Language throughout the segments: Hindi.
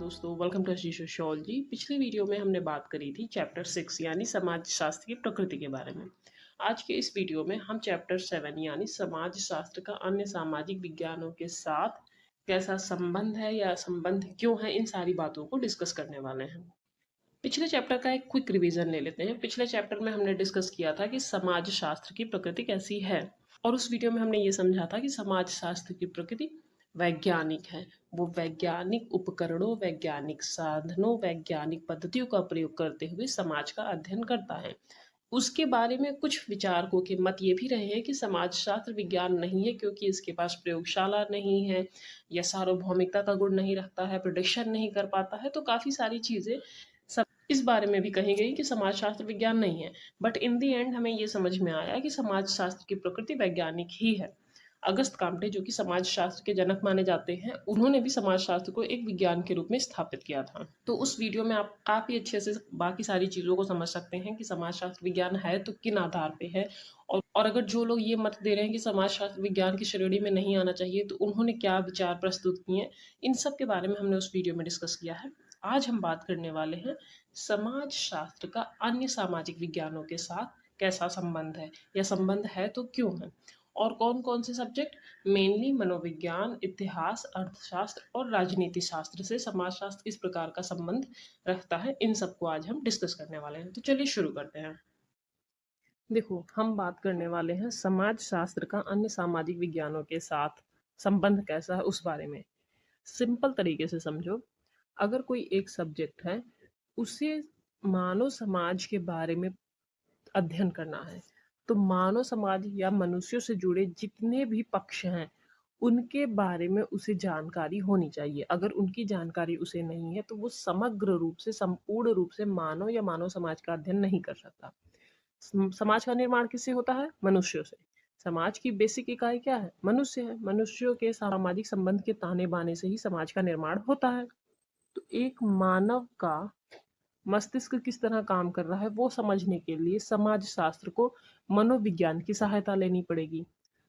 दोस्तों, वेलकम टू एसजी सोशियोलॉजी। पिछली वीडियो में हमने बात करी थी चैप्टर 6 यानी समाज शास्त्र की प्रकृति के बारे में। आज के इस वीडियो में हम चैप्टर 7 यानी समाज शास्त्र का अन्य सामाजिक विज्ञानों के साथ कैसा संबंध है या संबंध क्यों है, इन सारी बातों को डिस्कस करने वाले हैं। पिछले चैप्टर का एक क्विक रिवीजन ले लेते हैं। पिछले चैप्टर में हमने डिस्कस किया था कि समाज शास्त्र की प्रकृति कैसी है, और उस वीडियो में हमने ये समझा था कि समाज शास्त्र की प्रकृति वैज्ञानिक है। वो वैज्ञानिक उपकरणों, वैज्ञानिक साधनों, वैज्ञानिक पद्धतियों का प्रयोग करते हुए समाज का अध्ययन करता है। उसके बारे में कुछ विचारकों के मत ये भी रहे हैं कि समाजशास्त्र विज्ञान नहीं है क्योंकि इसके पास प्रयोगशाला नहीं है, या सार्वभौमिकता का गुण नहीं रखता है, प्रिडिक्शन नहीं कर पाता है। तो काफ़ी सारी चीज़ें सब इस बारे में भी कही गई कि समाजशास्त्र विज्ञान नहीं है। बट इन दी एंड हमें ये समझ में आया कि समाजशास्त्र की प्रकृति वैज्ञानिक ही है। अगस्त काम्टे, जो कि समाजशास्त्र के जनक माने जाते हैं, उन्होंने भी समाजशास्त्र को एक विज्ञान के रूप में स्थापित किया था। तो उस वीडियो में आप काफ़ी अच्छे से बाकी सारी चीज़ों को समझ सकते हैं कि समाजशास्त्र विज्ञान है तो किन आधार पे है। और अगर जो लोग ये मत दे रहे हैं कि समाजशास्त्र विज्ञान की श्रेणी में नहीं आना चाहिए, तो उन्होंने क्या विचार प्रस्तुत किए हैं, इन सब के बारे में हमने उस वीडियो में डिस्कस किया है। आज हम बात करने वाले हैं समाजशास्त्र का अन्य सामाजिक विज्ञानों के साथ कैसा संबंध है, या संबंध है तो क्यों है, और कौन कौन से सब्जेक्ट, मेनली मनोविज्ञान, इतिहास, अर्थशास्त्र और राजनीति शास्त्र से समाजशास्त्र किस प्रकार का संबंध रखता है, इन सबको आज हम डिस्कस करने वाले हैं। तो चलिए शुरू करते हैं। देखो, हम बात करने वाले हैं समाज शास्त्र का अन्य सामाजिक विज्ञानों के साथ संबंध कैसा है उस बारे में। सिंपल तरीके से समझो, अगर कोई एक सब्जेक्ट है, उसे मानव समाज के बारे में अध्ययन करना है, तो मानव समाज या मनुष्यों से जुड़े जितने भी पक्ष हैं, उनके बारे में उसे जानकारी होनी चाहिए। अगर उनकी जानकारी उसे नहीं है, तो वो समग्र रूप से, संपूर्ण रूप से मानव या मानव समाज का अध्ययन नहीं कर सकता। समाज का निर्माण किससे होता है? मनुष्यों से। समाज की बेसिक इकाई क्या है? मनुष्य है। मनुष्यों के सामाजिक संबंध के ताने बाने से ही समाज का निर्माण होता है। तो एक मानव का मस्तिष्क किस तरह काम कर रहा है, वो समझने के लिए समाज शास्त्र को मनोविज्ञान की सहायता लेनी पड़ेगी।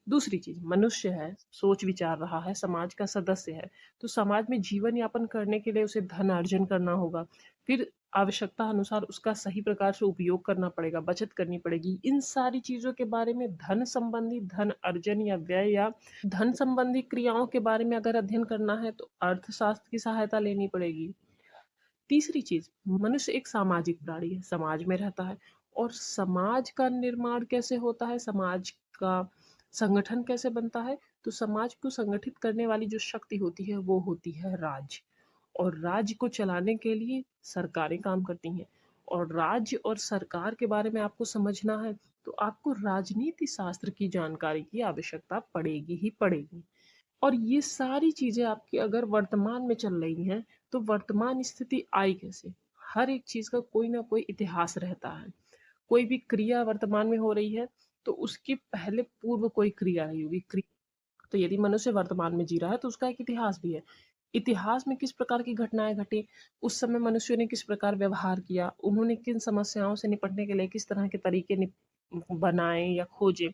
दूसरी चीज, मनुष्य है, सोच विचार रहा है, समाज का सदस्य है, तो समाज में जीवन यापन करने के लिए उसे धन अर्जन करना होगा। फिर आवश्यकता अनुसार उसका सही प्रकार से उपयोग करना पड़ेगा, बचत करनी पड़ेगी। इन सारी चीजों के बारे में, धन संबंधी, धन अर्जन या व्यय या धन संबंधी क्रियाओं के बारे में अगर अध्ययन करना है, तो अर्थशास्त्र की सहायता लेनी पड़ेगी। तीसरी चीज, मनुष्य एक सामाजिक प्राणी है, समाज में रहता है। और समाज का निर्माण कैसे होता है, समाज का संगठन कैसे बनता है, तो समाज को संगठित करने वाली जो शक्ति होती है, वो होती है राज्य। और राज्य को चलाने के लिए सरकारें काम करती हैं। और राज्य और सरकार के बारे में आपको समझना है, तो आपको राजनीति शास्त्र की जानकारी की आवश्यकता पड़ेगी ही पड़ेगी। और ये सारी चीजें आपकी अगर वर्तमान में चल रही हैं, तो वर्तमान स्थिति आई कैसे? हर एक चीज का कोई ना कोई इतिहास रहता है। कोई भी क्रिया वर्तमान में हो रही है, तो उसके पहले पूर्व कोई क्रिया रही होगी। तो यदि मनुष्य वर्तमान में जी रहा है, तो उसका एक इतिहास भी है। इतिहास में किस प्रकार की घटनाएं घटी, उस समय मनुष्यों ने किस प्रकार व्यवहार किया, उन्होंने किन समस्याओं से निपटने के लिए किस तरह के तरीके बनाए या खोजे।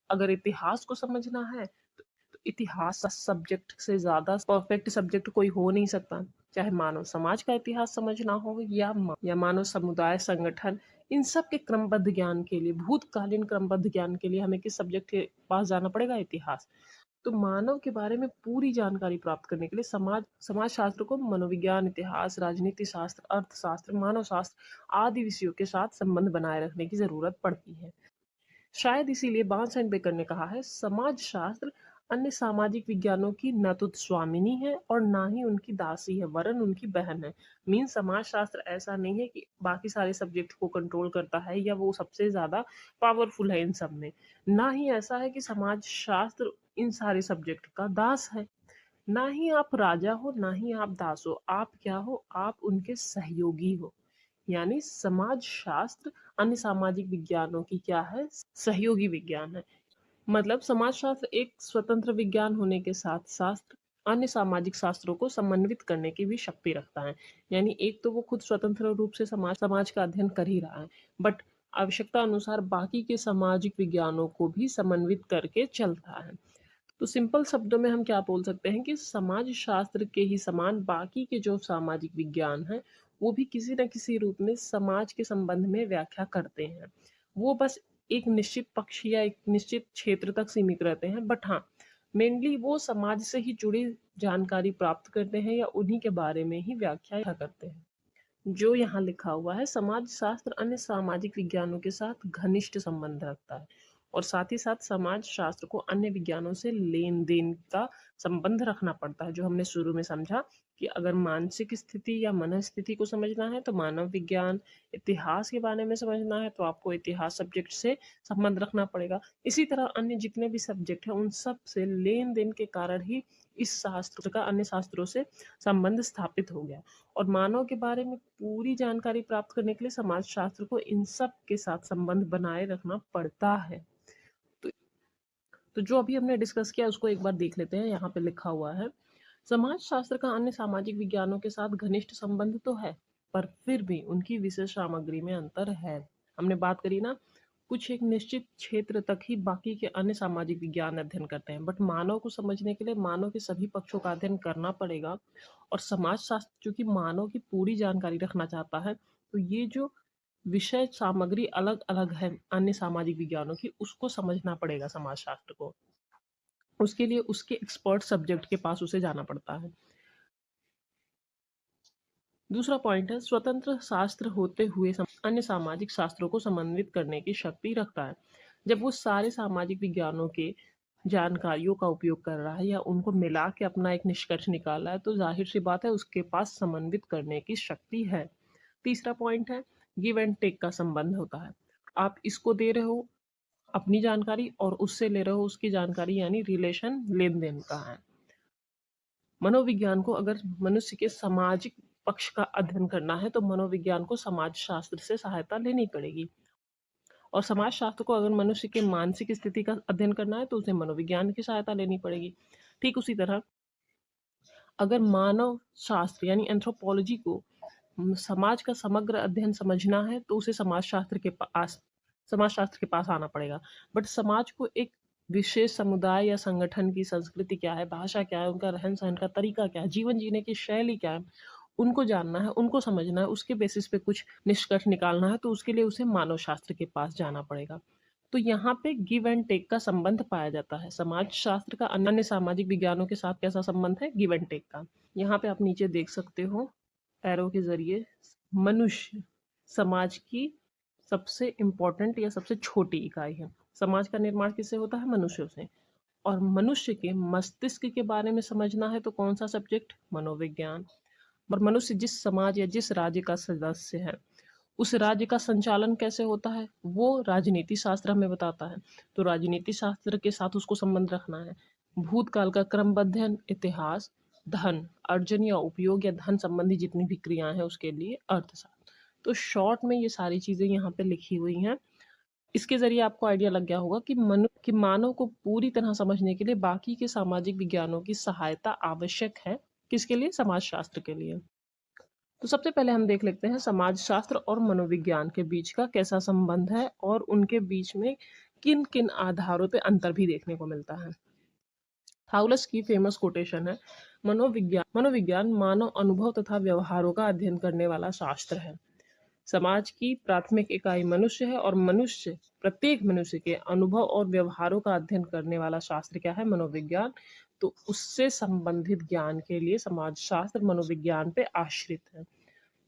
अगर इतिहास को समझना है, तो इतिहास सब्जेक्ट से ज्यादा परफेक्ट सब्जेक्ट कोई हो नहीं सकता। चाहे मानव समाज का इतिहास समझना हो या मानव समुदाय संगठन, इन सब के क्रमबद्ध ज्ञान के लिए, भूतकालीन क्रमबद्ध ज्ञान के लिए हमें किस सब्जेक्ट के पास जाना पड़ेगा? इतिहास। तो मानव के बारे में पूरी जानकारी प्राप्त करने के लिए समाज शास्त्र को मनोविज्ञान, इतिहास, राजनीति शास्त्र, अर्थशास्त्र, मानव शास्त्र आदि विषयों के साथ संबंध बनाए रखने की जरूरत पड़ती है। शायद इसीलिए बार्न्स एंड बेकर ने कहा है, समाज शास्त्र अन्य सामाजिक विज्ञानों की न तो स्वामिनी है और ना ही उनकी दासी है, वरन उनकी बहन है। मीन समाज शास्त्र ऐसा नहीं है कि बाकी सारे सब्जेक्ट को कंट्रोल करता है या वो सबसे ज्यादा पावरफुल है इन सब में। ना ही ऐसा है कि समाज शास्त्र इन सारे सब्जेक्ट का दास है। ना ही आप राजा हो, ना ही आप दास हो। आप क्या हो? आप उनके सहयोगी हो। यानी समाज शास्त्र अन्य सामाजिक विज्ञानों की क्या है? सहयोगी विज्ञान है। मतलब समाज शास्त्र एक स्वतंत्र विज्ञान होने के साथ साथ अन्य सामाजिक शास्त्रों को समन्वित करने की भी शक्ति रखता है। यानी एक तो वो खुद स्वतंत्र रूप से समाज का अध्ययन कर ही रहा है, बट आवश्यकता अनुसार बाकी के सामाजिक विज्ञानों को भी समन्वित करके चलता है। तो सिंपल शब्दों में हम क्या बोल सकते हैं कि समाज शास्त्र के ही समान बाकी के जो सामाजिक विज्ञान हैं वो भी किसी न किसी रूप में समाज के संबंध में व्याख्या करते हैं। वो बस एक निश्चित पक्ष या एक निश्चित क्षेत्र तक सीमित रहते हैं, बट हाँ, मेनली वो समाज से ही जुड़ी जानकारी प्राप्त करते हैं या उन्हीं के बारे में ही व्याख्या करते हैं। जो यहाँ लिखा हुआ है, समाज शास्त्र अन्य सामाजिक विज्ञानों के साथ घनिष्ठ संबंध रखता है और साथ ही साथ समाज शास्त्र को अन्य विज्ञानों से लेन देन का संबंध रखना पड़ता है। जो हमने शुरू में समझा कि अगर मानसिक स्थिति या मनस्थिति को समझना है तो मानव विज्ञान, इतिहास के बारे में समझना है तो आपको इतिहास सब्जेक्ट से संबंध रखना पड़ेगा। इसी तरह अन्य जितने भी सब्जेक्ट हैं उन सब से लेन देन के कारण ही इस शास्त्र का अन्य शास्त्रों से संबंध स्थापित हो गया। और मानव के बारे में पूरी जानकारी प्राप्त करने के लिए समाज शास्त्र को इन सब के साथ संबंध बनाए रखना पड़ता है। तो, तो जो अभी हमने डिस्कस किया उसको एक बार देख लेते हैं। यहाँ पे लिखा हुआ है, समाज शास्त्र का अन्य सामाजिक विज्ञानों के साथ घनिष्ठ संबंध तो है, पर फिर भी उनकी विशेष सामग्री में अंतर है। हमने बात करी ना, कुछ एक निश्चित क्षेत्र तक ही बाकी के अन्य सामाजिक विज्ञान अध्ययन करते हैं, बट मानव को समझने के लिए मानव के सभी पक्षों का अध्ययन करना पड़ेगा। और समाज शास्त्र चूंकि मानव की पूरी जानकारी रखना चाहता है, तो ये जो विषय सामग्री अलग अलग है अन्य सामाजिक विज्ञानों की, उसको समझना पड़ेगा समाज शास्त्र को। उसके लिए उसके एक्सपर्ट सब्जेक्ट के पास उसे जाना पड़ता है। दूसरा पॉइंट है, स्वतंत्र शास्त्र होते हुए अन्य सामाजिक शास्त्रों को समन्वित करने की शक्ति रखता है। जब वो सारे सामाजिक विज्ञानों के जानकारियों का उपयोग कर रहा है या उनको मिला के अपना एक निष्कर्ष निकाला है, तो जाहिर सी बात है उसके पास समन्वित करने की शक्ति है। तीसरा पॉइंट है, गिव एंड टेक का संबंध होता है। आप इसको दे रहे हो अपनी जानकारी और उससे ले रहे हो उसकी जानकारी, यानी रिलेशन लेन देन का है। मनोविज्ञान को अगर मनुष्य के सामाजिक पक्ष का अध्ययन करना है तो मनोविज्ञान को समाज शास्त्र से सहायता लेनी पड़ेगी, और समाज शास्त्र को अगर मनुष्य के मानसिक स्थिति का अध्ययन करना है तो उसे मनोविज्ञान की सहायता लेनी पड़ेगी। ठीक उसी तरह अगर मानव शास्त्र यानी एंथ्रोपोलॉजी को समाज का समग्र अध्ययन समझना है तो उसे समाज शास्त्र के पास आना पड़ेगा। बट समाज को एक विशेष समुदाय या संगठन की संस्कृति क्या है, भाषा क्या है, उनका रहन सहन का तरीका क्या है, जीवन जीने की शैली क्या है, उनको जानना है, उनको समझना है, उसके बेसिस पे कुछ निष्कर्ष निकालना है, तो उसके लिए उसे मानव शास्त्र के पास जाना पड़ेगा। तो यहाँ पे गिव एंड टेक का संबंध पाया जाता है। समाज शास्त्र का अन्य सामाजिक विज्ञानों के साथ कैसा संबंध है, गिव एंड टेक का। यहाँ पे आप नीचे देख सकते हो एरो के जरिए, मनुष्य समाज की सबसे इम्पोर्टेंट या सबसे छोटी इकाई है। समाज का निर्माण किससे होता है, मनुष्यों से। और मनुष्य के मस्तिष्क के बारे में समझना है तो कौन सा सब्जेक्ट, मनोविज्ञान। और मनुष्य जिस समाज या जिस राज्य का सदस्य है उस राज्य का संचालन कैसे होता है वो राजनीति शास्त्र हमें बताता है। तो राजनीति शास्त्र के साथ उसको संबंध रखना है। भूतकाल का क्रमबद्ध अध्ययन, इतिहास, धन अर्जन या उपयोग या धन संबंधी जितनी भी क्रियाएं हैं उसके लिए अर्थशास्त्र। तो शॉर्ट में ये सारी चीजें यहाँ पे लिखी हुई हैं। इसके जरिए आपको आइडिया लग गया होगा कि मानव को पूरी तरह समझने के लिए बाकी के सामाजिक विज्ञानों की सहायता आवश्यक है। किसके लिए, समाज शास्त्र के लिए। तो सबसे पहले हम देख लेते हैं समाज शास्त्र और मनोविज्ञान के बीच का कैसा संबंध है और उनके बीच में किन किन आधारों पे अंतर भी देखने को मिलता है। थाउलस की फेमस कोटेशन है, मनोविज्ञान मानव अनुभव तथा व्यवहारों का अध्ययन करने वाला शास्त्र है। समाज की प्राथमिक इकाई मनुष्य है और प्रत्येक मनुष्य के अनुभव और व्यवहारों का अध्ययन करने वाला शास्त्र क्या है, मनोविज्ञान। तो उससे संबंधित ज्ञान के लिए समाज शास्त्र मनोविज्ञान पे आश्रित है।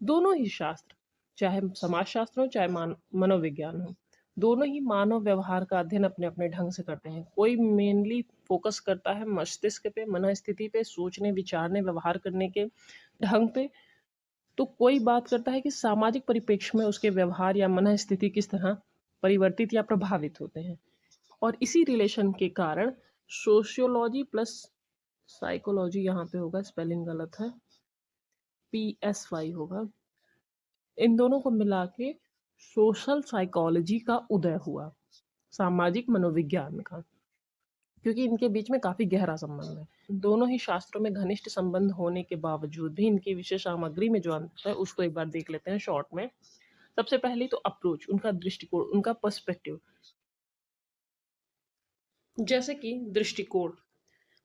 दोनों ही शास्त्र, चाहे समाज शास्त्र हो चाहे मनोविज्ञान हो, दोनों ही मानव व्यवहार का अध्ययन अपने अपने ढंग से करते हैं। कोई मेनली फोकस करता है मस्तिष्क पे, मन स्थिति पे, सोचने विचारने व्यवहार करने के ढंग पे, तो कोई बात करता है कि सामाजिक परिप्रेक्ष्य में उसके व्यवहार या मन स्थिति किस तरह परिवर्तित या प्रभावित होते हैं। और इसी रिलेशन के कारण सोशियोलॉजी प्लस साइकोलॉजी, यहाँ पे होगा स्पेलिंग गलत है, PSY होगा, इन दोनों को मिला के सोशल साइकोलॉजी का उदय हुआ, सामाजिक मनोविज्ञान का, क्योंकि इनके बीच में काफी गहरा संबंध है। दोनों ही शास्त्रों में घनिष्ठ संबंध होने के बावजूद भी इनकी विशेष सामग्री में जो अंतर है उसको एक बार देख लेते हैं शॉर्ट में। सबसे पहले तो अप्रोच, उनका दृष्टिकोण, उनका पर्सपेक्टिव। जैसे कि दृष्टिकोण,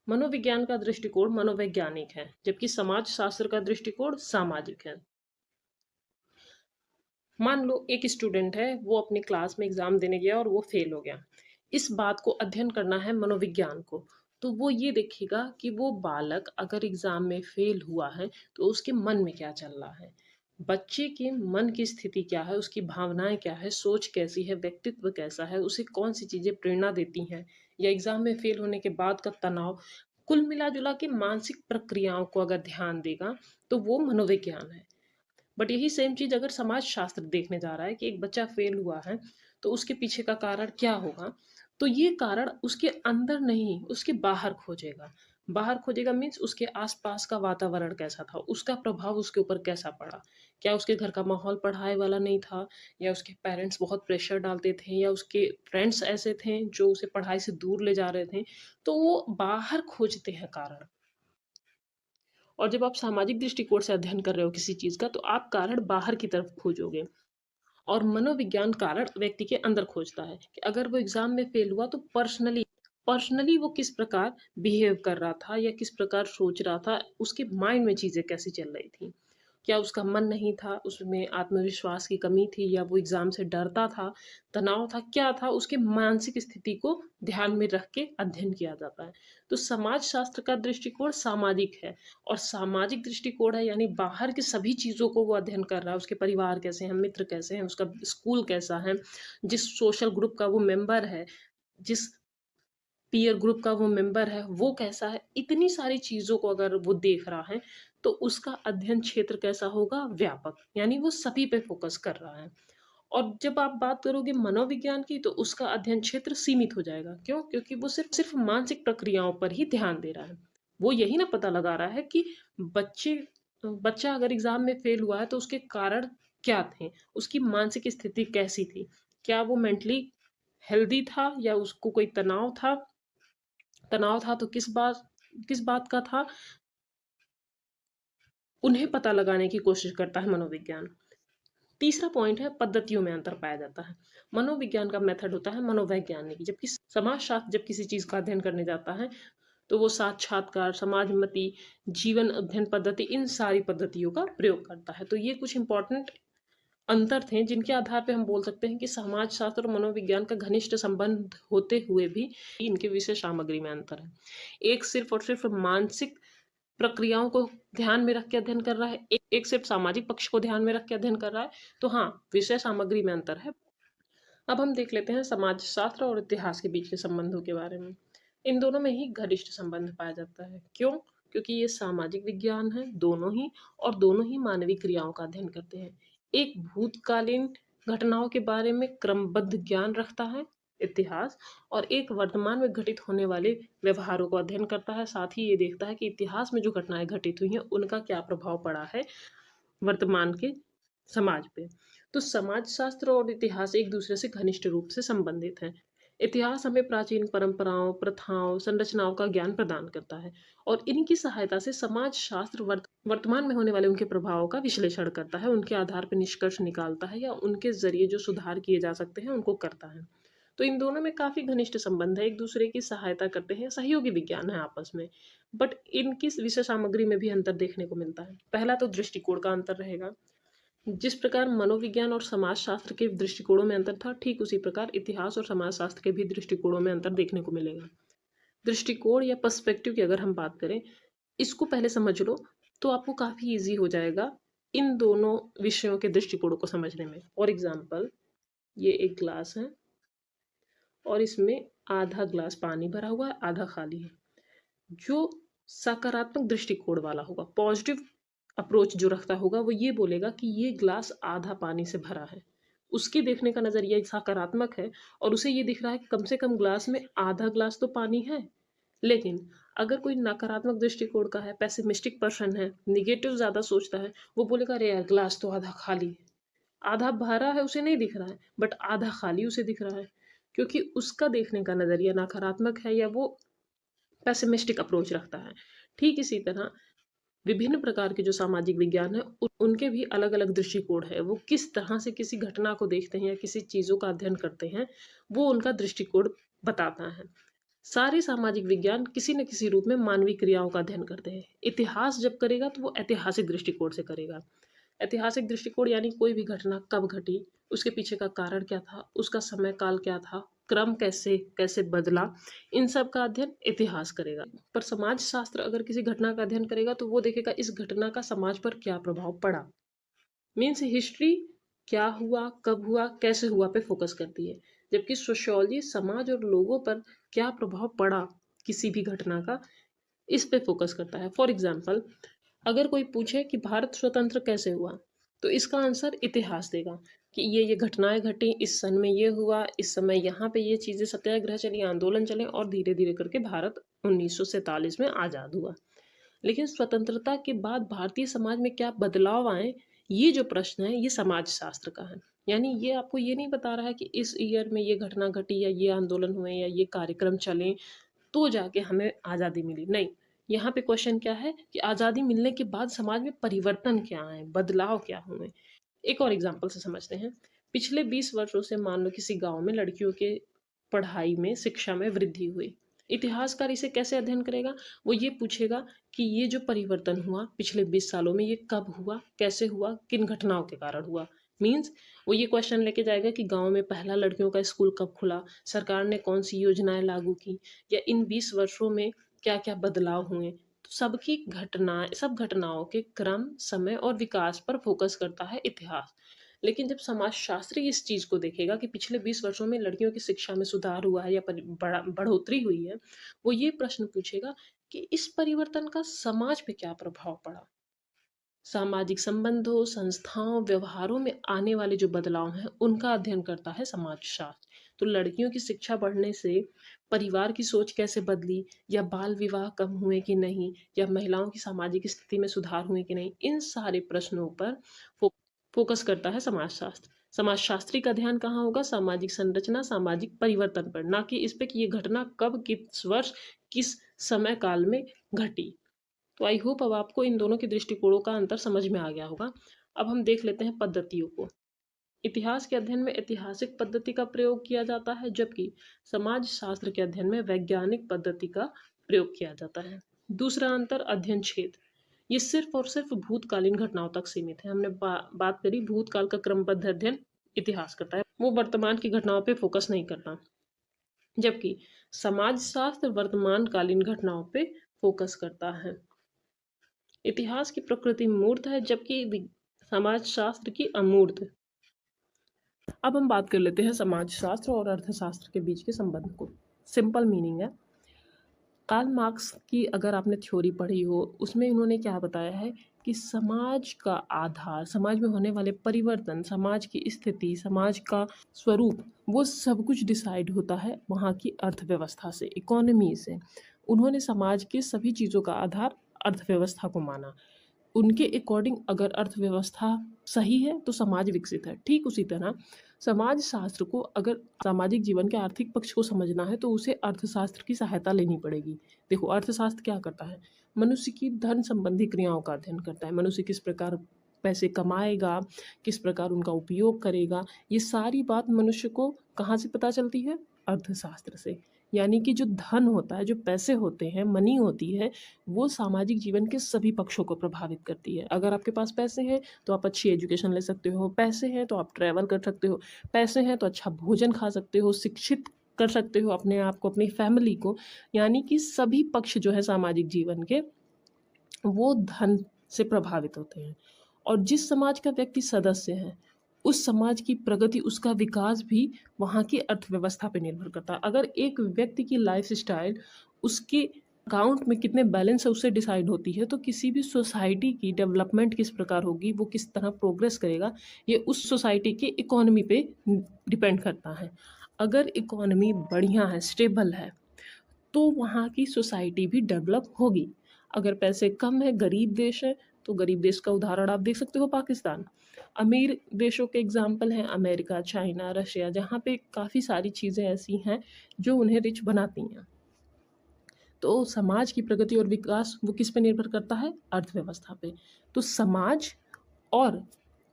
मनोविज्ञान का दृष्टिकोण मनोवैज्ञानिक है, जबकि समाज शास्त्र का दृष्टिकोण सामाजिक है। मान लो एक स्टूडेंट है, वो अपनी क्लास में एग्जाम देने गया और वो फेल हो गया। इस बात को अध्ययन करना है मनोविज्ञान को। तो वो ये देखेगा कि वो बालक अगर एग्जाम में फेल हुआ है तो उसके मन में क्या चल रहा है, बच्चे के मन की स्थिति क्या है, उसकी भावनाएं क्या है, सोच कैसी है, व्यक्तित्व कैसा है, उसे कौन सी चीजें प्रेरणा देती हैं, या एग्जाम में फेल होने के बाद का तनाव, कुल मिला जुला के मानसिक प्रक्रियाओं को अगर ध्यान देगा तो वो मनोविज्ञान है। बट यही सेम चीज अगर समाज शास्त्र देखने जा रहा है कि एक बच्चा फेल हुआ है तो उसके पीछे का कारण क्या होगा, तो ये कारण उसके अंदर नहीं उसके बाहर खोजेगा। बाहर खोजेगा मीन्स उसके आसपास का वातावरण कैसा था, उसका प्रभाव उसके ऊपर कैसा पड़ा। क्या उसके घर का माहौल पढ़ाई वाला नहीं था, या उसके पेरेंट्स बहुत प्रेशर डालते थे, या उसके फ्रेंड्स ऐसे थे जो उसे पढ़ाई से दूर ले जा रहे थे। तो वो बाहर खोजते हैं कारण। और जब आप सामाजिक दृष्टिकोण से अध्ययन कर रहे हो किसी चीज का तो आप कारण बाहर की तरफ खोजोगे। और मनोविज्ञान कारण व्यक्ति के अंदर खोजता है कि अगर वो एग्जाम में फेल हुआ तो पर्सनली वो किस प्रकार बिहेव कर रहा था या किस प्रकार सोच रहा था, उसके माइंड में चीजें कैसी चल रही थी। क्या उसका मन नहीं था, उसमें आत्मविश्वास की कमी थी, या वो एग्जाम से डरता था, तनाव था, क्या था, उसके मानसिक स्थिति को ध्यान में रख के अध्ययन किया जाता है। तो समाज शास्त्र का दृष्टिकोण सामाजिक है, और सामाजिक दृष्टिकोण है यानी बाहर की सभी चीजों को वो अध्ययन कर रहा है, उसके परिवार कैसे हैं, मित्र कैसे हैं, उसका स्कूल कैसा है, जिस सोशल ग्रुप का वो मेंबर है, जिस पीयर ग्रुप का वो मेंबर है वो कैसा है, इतनी सारी चीजों को अगर वो देख रहा है तो उसका अध्ययन क्षेत्र कैसा होगा, व्यापक, यानी वो सभी पे फोकस कर रहा है। और जब आप बात करोगे मनोविज्ञान की तो उसका अध्ययन क्षेत्र सीमित हो जाएगा। क्यों? क्योंकि वो सिर्फ सिर्फ मानसिक प्रक्रियाओं पर ही ध्यान दे रहा है। वो यही ना पता लगा रहा है कि बच्चे बच्चा अगर एग्जाम में फेल हुआ है तो उसके कारण क्या थे, उसकी मानसिक स्थिति कैसी थी, क्या वो मेंटली हेल्दी था या उसको कोई तनाव था तो किस बात का था, उन्हें पता लगाने की कोशिश करता है मनोविज्ञान। तीसरा पॉइंट है पद्धतियों में अंतर पाया जाता है। मनोविज्ञान का मेथड होता है मनोवैज्ञानिक, जबकि समाजशास्त्र जब किसी चीज का अध्ययन करने जाता है तो वो साक्षात्कार, समाजमति, जीवन अध्ययन पद्धति, इन सारी पद्धतियों का प्रयोग करता है। तो ये कुछ इंपॉर्टेंट अंतर थे जिनके आधार पे हम बोल सकते हैं कि समाज शास्त्र और मनोविज्ञान का घनिष्ठ संबंध होते हुए भी इनके विषय सामग्री में अंतर है। एक सिर्फ और सिर्फ मानसिक प्रक्रियाओं को ध्यान में रख के अध्ययन कर रहा है, एक सिर्फ सामाजिक पक्ष को ध्यान में रख के अध्ययन कर रहा है। तो हाँ, विषय सामग्री में अंतर है। अब हम देख लेते हैं समाज शास्त्र और इतिहास के बीच के संबंधों के बारे में। इन दोनों में ही घनिष्ठ संबंध पाया जाता है। क्यों? क्योंकि ये सामाजिक विज्ञान है दोनों ही, और दोनों ही मानवीय क्रियाओं का अध्ययन करते हैं। एक भूतकालीन घटनाओं के बारे में क्रमबद्ध ज्ञान रखता है इतिहास, और एक वर्तमान में घटित होने वाले व्यवहारों को अध्ययन करता है। साथ ही ये देखता है कि इतिहास में जो घटनाएं घटित हुई हैं उनका क्या प्रभाव पड़ा है वर्तमान के समाज पे। तो समाजशास्त्र और इतिहास एक दूसरे से घनिष्ठ रूप से संबंधित हैं। इतिहास हमें प्राचीन परंपराओं, प्रथाओं, संरचनाओं का ज्ञान प्रदान करता है, और इनकी सहायता से समाज शास्त्र वर्तमान में होने वाले उनके प्रभावों का विश्लेषण करता है, उनके आधार पर निष्कर्ष निकालता है, या उनके जरिए जो सुधार किए जा सकते हैं उनको करता है। तो इन दोनों में काफी घनिष्ठ संबंध है, एक दूसरे की सहायता करते हैं, सहयोगी विज्ञान है आपस में। बट इनकी विषय सामग्री में भी अंतर देखने को मिलता है। पहला तो दृष्टिकोण का अंतर रहेगा। जिस प्रकार मनोविज्ञान और समाजशास्त्र के दृष्टिकोणों में अंतर था, ठीक उसी प्रकार इतिहास और समाजशास्त्र के भी दृष्टिकोणों में अंतर देखने को मिलेगा। दृष्टिकोण या पर्सपेक्टिव की अगर हम बात करें, इसको पहले समझ लो तो आपको काफी इजी हो जाएगा इन दोनों विषयों के दृष्टिकोणों को समझने में। फॉर एग्जाम्पल, ये एक ग्लास है और इसमें आधा ग्लास पानी भरा हुआ है, आधा खाली है। जो सकारात्मक दृष्टिकोण वाला होगा, पॉजिटिव अप्रोच जो रखता होगा, वो ये बोलेगा कि ये ग्लास आधा पानी से भरा है। उसके देखने का नजरिया सकारात्मक है, और उसे ये दिख रहा है कि कम से कम ग्लास में आधा ग्लास तो पानी है। लेकिन अगर कोई नकारात्मक दृष्टिकोण का है, पेसिमिस्टिक पर्सन है, निगेटिव ज्यादा सोचता है, वो बोलेगा अरे यार ग्लास तो आधा खाली है, आधा भरा है उसे नहीं दिख रहा है, बट आधा खाली उसे दिख रहा है, क्योंकि उसका देखने का नजरिया नकारात्मक है, या वो पेसिमिस्टिक अप्रोच रखता है। ठीक इसी तरह विभिन्न प्रकार के जो सामाजिक विज्ञान है उनके भी अलग अलग दृष्टिकोण है। वो किस तरह से किसी घटना को देखते हैं या किसी चीजों का अध्ययन करते हैं, वो उनका दृष्टिकोण बताता है। सारे सामाजिक विज्ञान किसी न किसी रूप में मानवीय क्रियाओं का अध्ययन करते हैं। इतिहास जब करेगा तो वो ऐतिहासिक दृष्टिकोण से करेगा। ऐतिहासिक दृष्टिकोण यानी कोई भी घटना कब घटी, उसके पीछे का कारण क्या था, उसका समय काल क्या था, क्रम कैसे कैसे बदला, इन सब का अध्ययन इतिहास करेगा। पर समाज शास्त्र अगर किसी घटना का अध्ययन करेगा तो वो देखेगा इस घटना का समाज पर क्या प्रभाव पड़ा। मीन्स हिस्ट्री क्या हुआ, कब हुआ, कैसे हुआ पे फोकस करती है, जबकि सोशियोलॉजी समाज और लोगों पर क्या प्रभाव पड़ा किसी भी घटना का, इस पे फोकस करता है। फॉर एग्जाम्पल, अगर कोई पूछे कि भारत स्वतंत्र कैसे हुआ, तो इसका आंसर इतिहास देगा कि ये घटनाएं घटी, इस सन में ये हुआ, इस समय यहाँ पे ये चीज़ें, सत्याग्रह चली, आंदोलन चले और धीरे धीरे करके भारत 1947 में आज़ाद हुआ। लेकिन स्वतंत्रता के बाद भारतीय समाज में क्या बदलाव आए, ये जो प्रश्न है ये समाज शास्त्र का है। यानी ये आपको ये नहीं बता रहा है कि इस ईयर में ये घटना घटी या ये आंदोलन हुए या ये कार्यक्रम चले तो जाके हमें आज़ादी मिली, नहीं। यहाँ पे क्वेश्चन क्या है कि आज़ादी मिलने के बाद समाज में परिवर्तन क्या आए, बदलाव क्या हुए। एक और एग्जाम्पल से समझते हैं। पिछले 20 वर्षों से मान लो किसी गांव में लड़कियों के पढ़ाई में, शिक्षा में वृद्धि हुई। इतिहासकार इसे कैसे अध्ययन करेगा, वो ये पूछेगा कि ये जो परिवर्तन हुआ पिछले 20 सालों में, ये कब हुआ, कैसे हुआ, किन घटनाओं के कारण हुआ। मीन्स वो ये क्वेश्चन लेके जाएगा कि गांव में पहला लड़कियों का स्कूल कब खुला, सरकार ने कौन सी योजनाएं लागू की, या इन 20 वर्षों में क्या क्या बदलाव हुए। तो सबकी घटनाएं, सब घटनाओं के क्रम, समय और विकास पर फोकस करता है इतिहास। लेकिन जब समाजशास्त्री इस चीज को देखेगा कि पिछले 20 वर्षों में लड़कियों की शिक्षा में सुधार हुआ है या बढ़ोतरी हुई है, वो ये प्रश्न पूछेगा कि इस परिवर्तन का समाज पे क्या प्रभाव पड़ा। सामाजिक संबंधों, संस्थाओं, व्यवहारों में आने वाले जो बदलाव हैं उनका अध्ययन करता है समाजशास्त्र। तो लड़कियों की शिक्षा बढ़ने से परिवार की सोच कैसे बदली, या बाल विवाह कम हुए कि नहीं, या महिलाओं की सामाजिक स्थिति में सुधार हुए कि नहीं, इन सारे प्रश्नों पर फोकस करता है समाजशास्त्र। समाजशास्त्री का ध्यान कहाँ होगा, सामाजिक संरचना, सामाजिक परिवर्तन पर, ना कि इस पे कि ये घटना कब, किस वर्ष, किस समय काल में घटी। तो आई होप अब आपको इन दोनों के दृष्टिकोणों का अंतर समझ में आ गया होगा। अब हम देख लेते हैं पद्धतियों को। इतिहास के अध्ययन में ऐतिहासिक पद्धति का प्रयोग किया जाता है, जबकि समाज शास्त्र के अध्ययन में वैज्ञानिक पद्धति का प्रयोग किया जाता है। दूसरा अंतर, अध्ययन क्षेत्र। ये सिर्फ और सिर्फ भूतकालीन घटनाओं तक सीमित है। हमने बात करी भूतकाल का क्रमबद्ध अध्ययन इतिहास करता है, वो वर्तमान की घटनाओं पे फोकस नहीं करता। जबकि समाजशास्त्र वर्तमानकालीन घटनाओं पे फोकस करता है। इतिहास की प्रकृति मूर्त है, जबकि समाजशास्त्र की अमूर्त। अब हम बात कर लेते हैं समाजशास्त्र और अर्थशास्त्र के बीच के संबंध को। सिंपल मीनिंग है, कार्ल मार्क्स की अगर आपने थ्योरी पढ़ी हो, उसमें इन्होंने क्या बताया है कि समाज का आधार, समाज में होने वाले परिवर्तन, समाज की स्थिति, समाज का स्वरूप, वो सब कुछ डिसाइड होता है वहाँ की अर्थव्यवस्था से, इकोनॉमी से। उन्होंने समाज के सभी चीज़ों का आधार अर्थव्यवस्था को माना। उनके अकॉर्डिंग अगर अर्थव्यवस्था सही है तो समाज विकसित है। ठीक उसी तरह समाज शास्त्र को अगर सामाजिक जीवन के आर्थिक पक्ष को समझना है तो उसे अर्थशास्त्र की सहायता लेनी पड़ेगी। देखो, अर्थशास्त्र क्या करता है, मनुष्य की धन संबंधी क्रियाओं का अध्ययन करता है। मनुष्य किस प्रकार पैसे कमाएगा, किस प्रकार उनका उपयोग करेगा, ये सारी बात मनुष्य को कहाँ से पता चलती है, अर्थशास्त्र से। यानी कि जो धन होता है, जो पैसे होते हैं, मनी होती है, वो सामाजिक जीवन के सभी पक्षों को प्रभावित करती है। अगर आपके पास पैसे हैं तो आप अच्छी एजुकेशन ले सकते हो, पैसे हैं तो आप ट्रैवल कर सकते हो, पैसे हैं तो अच्छा भोजन खा सकते हो, शिक्षित कर सकते हो अपने आप को, अपनी फैमिली को। यानी कि सभी पक्ष जो है सामाजिक जीवन के, वो धन से प्रभावित होते हैं। और जिस समाज का व्यक्ति सदस्य है, उस समाज की प्रगति, उसका विकास भी वहाँ की अर्थव्यवस्था पे निर्भर करता है। अगर एक व्यक्ति की लाइफ स्टाइल, उसके अकाउंट में कितने बैलेंस है, उससे डिसाइड होती है, तो किसी भी सोसाइटी की डेवलपमेंट किस प्रकार होगी, वो किस तरह प्रोग्रेस करेगा, ये उस सोसाइटी के इकोनॉमी पे डिपेंड करता है। अगर इकोनॉमी बढ़िया है, स्टेबल है, तो वहाँ की सोसाइटी भी डेवलप होगी। अगर पैसे कम है, गरीब देश है, तो गरीब देश का उदाहरण आप देख सकते हो पाकिस्तान। अमीर देशों के एग्जाम्पल हैं अमेरिका, चाइना, रशिया, जहाँ पे काफ़ी सारी चीज़ें ऐसी हैं जो उन्हें रिच बनाती हैं। तो समाज की प्रगति और विकास वो किस पे निर्भर करता है, अर्थव्यवस्था पे। तो समाज और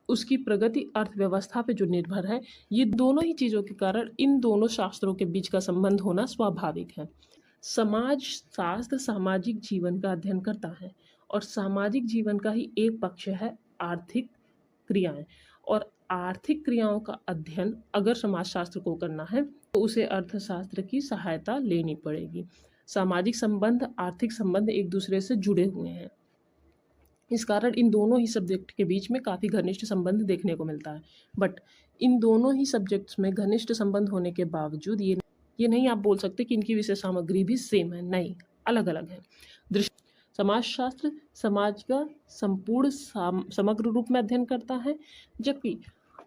उसकी प्रगति अर्थव्यवस्था पे जो निर्भर है, ये दोनों ही चीज़ों के कारण इन दोनों शास्त्रों के बीच का संबंध होना स्वाभाविक है। समाज शास्त्र सामाजिक जीवन का अध्ययन करता है और सामाजिक जीवन का ही एक पक्ष है आर्थिक क्रियाएं। और आर्थिक क्रियाओं का अध्ययन अगर समाजशास्त्र को करना है तो उसे अर्थशास्त्र की सहायता लेनी पड़ेगी। सामाजिक संबंध आर्थिक संबंध एक दूसरे से जुड़े हुए हैं, इस कारण इन दोनों ही सब्जेक्ट के बीच में काफ़ी घनिष्ठ संबंध देखने को मिलता है। बट इन दोनों ही सब्जेक्ट्स में घनिष्ठ संबंध होने के बावजूद ये नहीं आप बोल सकते कि इनकी विषय सामग्री भी सेम है, नहीं, अलग अलग है। दृष्टि समाजशास्त्र समाज का संपूर्ण समग्र रूप में अध्ययन करता है, जबकि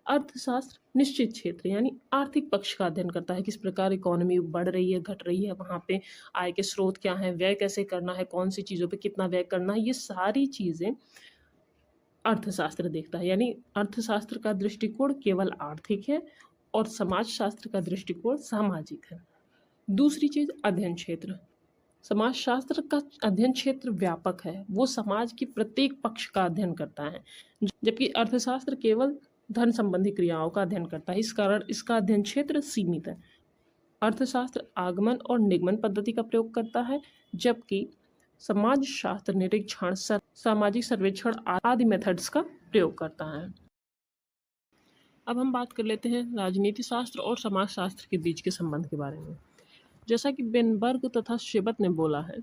अर्थशास्त्र निश्चित क्षेत्र यानी आर्थिक पक्ष का अध्ययन करता है। किस प्रकार इकोनॉमी बढ़ रही है, घट रही है, वहाँ पे आय के स्रोत क्या हैं, व्यय कैसे करना है, कौन सी चीज़ों पे कितना व्यय करना है, ये सारी चीज़ें अर्थशास्त्र देखता है। यानी अर्थशास्त्र का दृष्टिकोण केवल आर्थिक है और समाजशास्त्र का दृष्टिकोण सामाजिक है। दूसरी चीज़ अध्ययन क्षेत्र। समाजशास्त्र का अध्ययन क्षेत्र व्यापक है, वो समाज के प्रत्येक पक्ष का अध्ययन करता है, जबकि अर्थशास्त्र केवल धन संबंधी क्रियाओं का अध्ययन करता है। इस कारण इसका अध्ययन क्षेत्र सीमित है। अर्थशास्त्र आगमन और निगमन पद्धति का प्रयोग करता है, जबकि समाजशास्त्र निरीक्षण सामाजिक सर्वेक्षण आदि मेथड्स का प्रयोग करता है। अब हम बात कर लेते हैं राजनीति शास्त्र और समाजशास्त्र के बीच के संबंध के बारे में। जैसा कि बेनबर्ग तथा शिबत ने बोला है,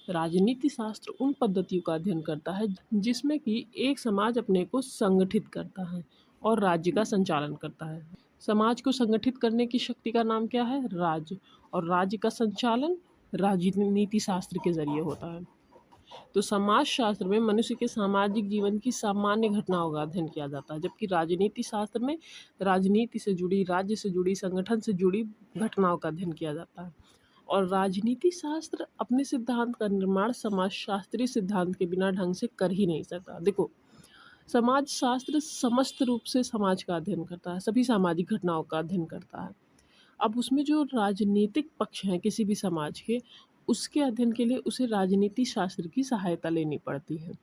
राजनीति शास्त्र उन पद्धतियों का अध्ययन करता है जिसमें कि एक समाज अपने को संगठित करता है और राज्य का संचालन करता है। समाज को संगठित करने की शक्ति का नाम क्या है? राज्य। और राज्य का संचालन राजनीति शास्त्र के जरिए होता है। तो समाजशास्त्र में मनुष्य के सामाजिक जीवन की सामान्य घटनाओं का अध्ययन किया जाता है, जबकि राजनीति शास्त्र में राजनीति से जुड़ी, राज्य से जुड़ी, संगठन से जुड़ी घटनाओं का अध्ययन किया जाता है। और राजनीति शास्त्र अपने सिद्धांत का निर्माण समाजशास्त्रीय सिद्धांत के बिना ढंग से कर ही नहीं सकता। देखो, समाजशास्त्र समस्त रूप से समाज का अध्ययन करता है, सभी सामाजिक घटनाओं का अध्ययन करता है। अब उसमें जो राजनीतिक पक्ष हैं किसी भी समाज के, उसके अध्ययन के लिए उसे राजनीति शास्त्र की सहायता लेनी पड़ती है।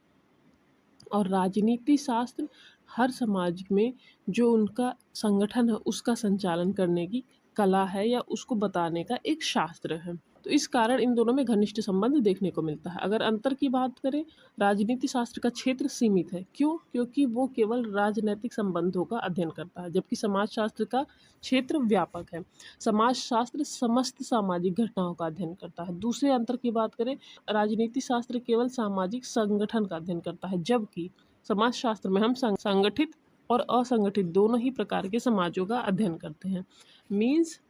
और राजनीति शास्त्र हर समाज में जो उनका संगठन है उसका संचालन करने की कला है या उसको बताने का एक शास्त्र है। तो इस कारण इन दोनों में घनिष्ठ संबंध देखने को मिलता है। अगर अंतर की बात करें, राजनीति शास्त्र का क्षेत्र सीमित है। क्यों? क्योंकि वो केवल राजनैतिक संबंधों का अध्ययन करता है, जबकि समाजशास्त्र का क्षेत्र व्यापक है। समाजशास्त्र समस्त सामाजिक घटनाओं का अध्ययन करता है। दूसरे अंतर की बात करें, राजनीति शास्त्र केवल सामाजिक संगठन का अध्ययन करता है, जबकि समाजशास्त्र में हम संगठित और असंगठित दोनों ही प्रकार के समाजों का अध्ययन करते हैं। मीन्स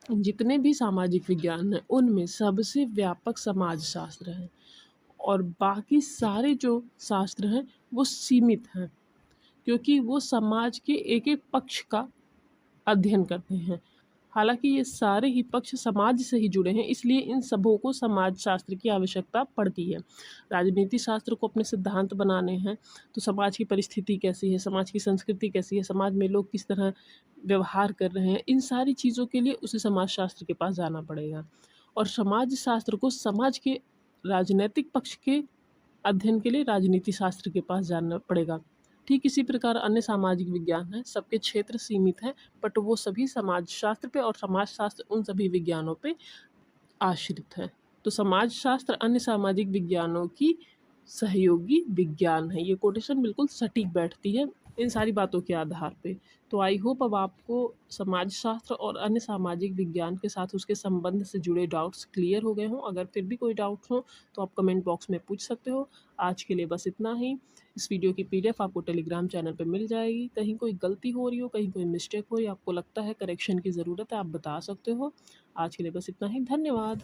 जितने भी सामाजिक विज्ञान हैं उनमें सबसे व्यापक समाजशास्त्र है और बाकी सारे जो शास्त्र हैं वो सीमित हैं, क्योंकि वो समाज के एक एक पक्ष का अध्ययन करते हैं। हालांकि ये सारे ही पक्ष समाज से ही जुड़े हैं, इसलिए इन सबों को समाजशास्त्र की आवश्यकता पड़ती है। राजनीति शास्त्र को अपने सिद्धांत बनाने हैं तो समाज की परिस्थिति कैसी है, समाज की संस्कृति कैसी है, समाज में लोग किस तरह व्यवहार कर रहे हैं, इन सारी चीज़ों के लिए उसे समाजशास्त्र के पास जाना पड़ेगा। और समाजशास्त्र को समाज के राजनीतिक पक्ष के अध्ययन के लिए राजनीति शास्त्र के पास जाना पड़ेगा। ठीक इसी प्रकार अन्य सामाजिक विज्ञान हैं, सबके क्षेत्र सीमित हैं, बट वो सभी समाजशास्त्र पे और समाजशास्त्र उन सभी विज्ञानों पे आश्रित है। तो समाजशास्त्र अन्य सामाजिक विज्ञानों की सहयोगी विज्ञान है। ये कोटेशन बिल्कुल सटीक बैठती है इन सारी बातों के आधार पे। तो आई होप अब आपको समाजशास्त्र और अन्य सामाजिक विज्ञान के साथ उसके संबंध से जुड़े डाउट्स क्लियर हो गए हों। अगर फिर भी कोई डाउट्स हो तो आप कमेंट बॉक्स में पूछ सकते हो। आज के लिए बस इतना ही। इस वीडियो की PDF आपको टेलीग्राम चैनल पे मिल जाएगी। कहीं कोई गलती हो रही हो, कहीं कोई मिस्टेक हो या आपको लगता है करेक्शन की ज़रूरत है, आप बता सकते हो। आज के लिए बस इतना ही। धन्यवाद।